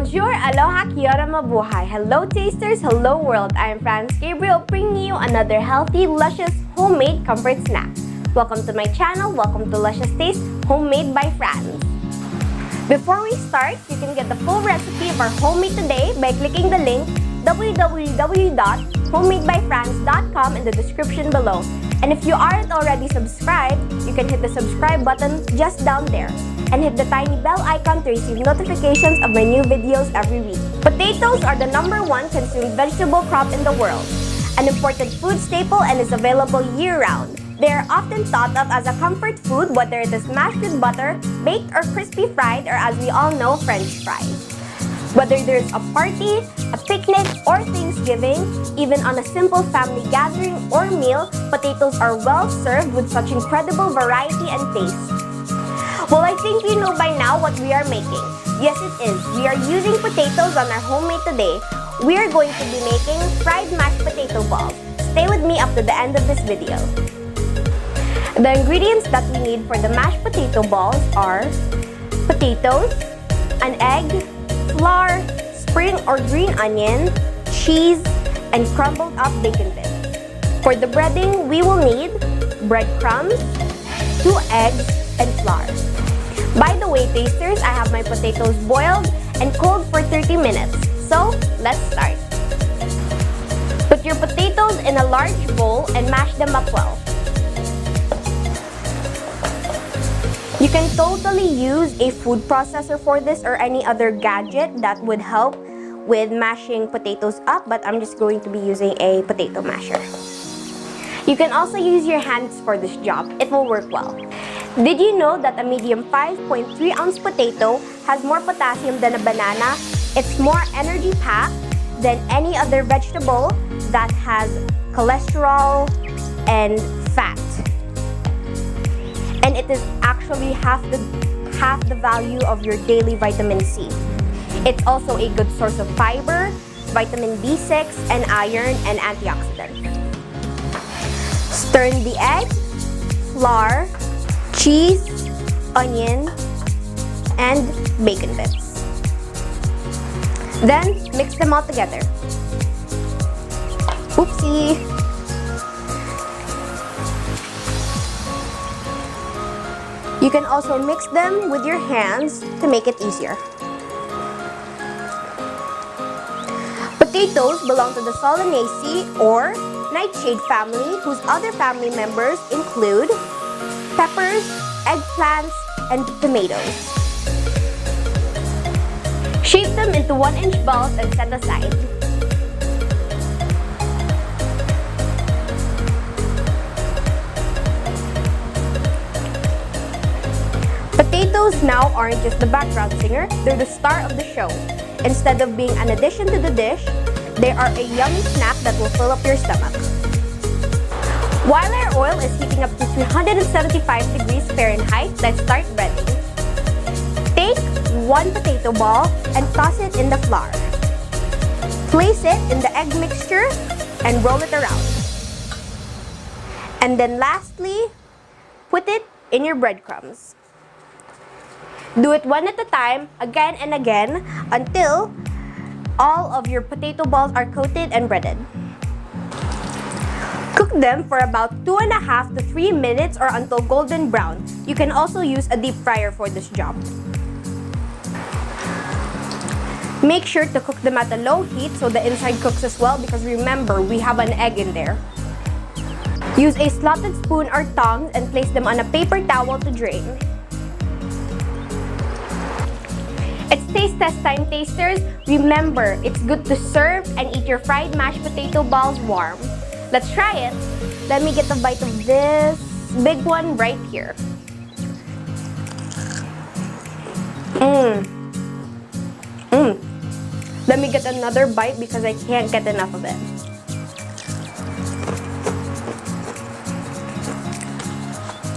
Bonjour, aloha, kia ora, mabuhay. Hello tasters, hello world. I am Franz Gabriel bringing you another healthy, luscious, homemade comfort snack. Welcome to my channel, welcome to Luscious Taste, Homemade by Franz. Before we start, you can get the full recipe of our homemade today by clicking the link www.homemadebyfranz.com in the description below. And if you aren't already subscribed, you can hit the subscribe button just down there and hit the tiny bell icon to receive notifications of my new videos every week. Potatoes are the #1 consumed vegetable crop in the world, an important food staple and is available year-round. They are often thought of as a comfort food, whether it is mashed with butter, baked or crispy fried, or as we all know, French fries. Whether there's a party, a picnic, or Thanksgiving, even on a simple family gathering or meal, potatoes are well served with such incredible variety and taste. Well, I think you know by now what we are making. Yes, it is. We are using potatoes on our homemade today. We are going to be making fried mashed potato balls. Stay with me up to the end of this video. The ingredients that we need for the mashed potato balls are potatoes, an egg, flour, spring or green onion, cheese, and crumbled up bacon bits. For the breading, we will need breadcrumbs, 2 eggs, and flour. By the way, tasters, I have my potatoes boiled and cold for 30 minutes. So, let's start. Put your potatoes in a large bowl and mash them up well. You can totally use a food processor for this or any other gadget that would help with mashing potatoes up, but I'm just going to be using a potato masher. You can also use your hands for this job. It will work well. Did you know that a medium 5.3-ounce potato has more potassium than a banana? It's more energy-packed than any other vegetable that has cholesterol and fat. And it is actually half the value of your daily vitamin C. It's also a good source of fiber, vitamin B6, and iron and antioxidants. Stir in the egg, flour, cheese, onion, and bacon bits. Then mix them all together. Oopsie! You can also mix them with your hands to make it easier. Potatoes belong to the Solanaceae or nightshade family, whose other family members include peppers, eggplants, and tomatoes. Shape them into 1-inch balls and set aside. Potatoes now aren't just the background singer, they're the star of the show. Instead of being an addition to the dish, they are a yummy snack that will fill up your stomach. While our oil is heating up to 375 degrees Fahrenheit, let's start breading. Take 1 potato ball and toss it in the flour. Place it in the egg mixture and roll it around. And then lastly, put it in your breadcrumbs. Do it one at a time, again and again, until all of your potato balls are coated and breaded. Cook them for about 2.5 to 3 minutes or until golden brown. You can also use a deep fryer for this job. Make sure to cook them at a low heat so the inside cooks as well, because remember, we have an egg in there. Use a slotted spoon or tongs and place them on a paper towel to drain. It's taste test time, tasters. Remember, it's good to serve and eat your fried mashed potato balls warm. Let's try it. Let me get a bite of this big one right here. Let me get another bite because I can't get enough of it.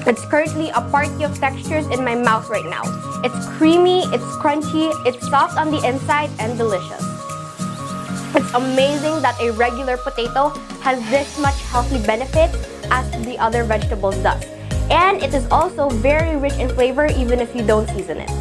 It's currently a party of textures in my mouth right now. It's creamy, it's crunchy, it's soft on the inside, and delicious. It's amazing that a regular potato has this much healthy benefits as the other vegetables does. And it is also very rich in flavor even if you don't season it.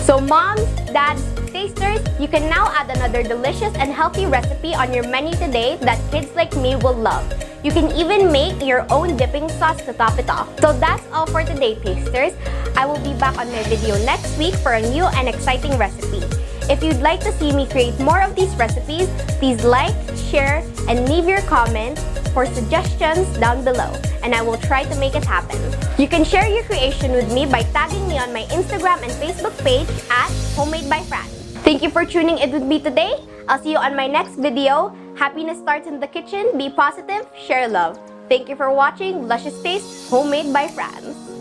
So moms, dads, tasters, you can now add another delicious and healthy recipe on your menu today that kids like me will love. You can even make your own dipping sauce to top it off. So that's all for today, tasters. I will be back on my video next week for a new and exciting recipe. If you'd like to see me create more of these recipes, please like, share, and leave your comments for suggestions down below, and I will try to make it happen. You can share your creation with me by tagging me on my Instagram and Facebook page at homemadebyfranz. Thank you for tuning in with me today. I'll see you on my next video. Happiness starts in the kitchen. Be positive, share love. Thank you for watching Luscious Taste Homemade by Franz.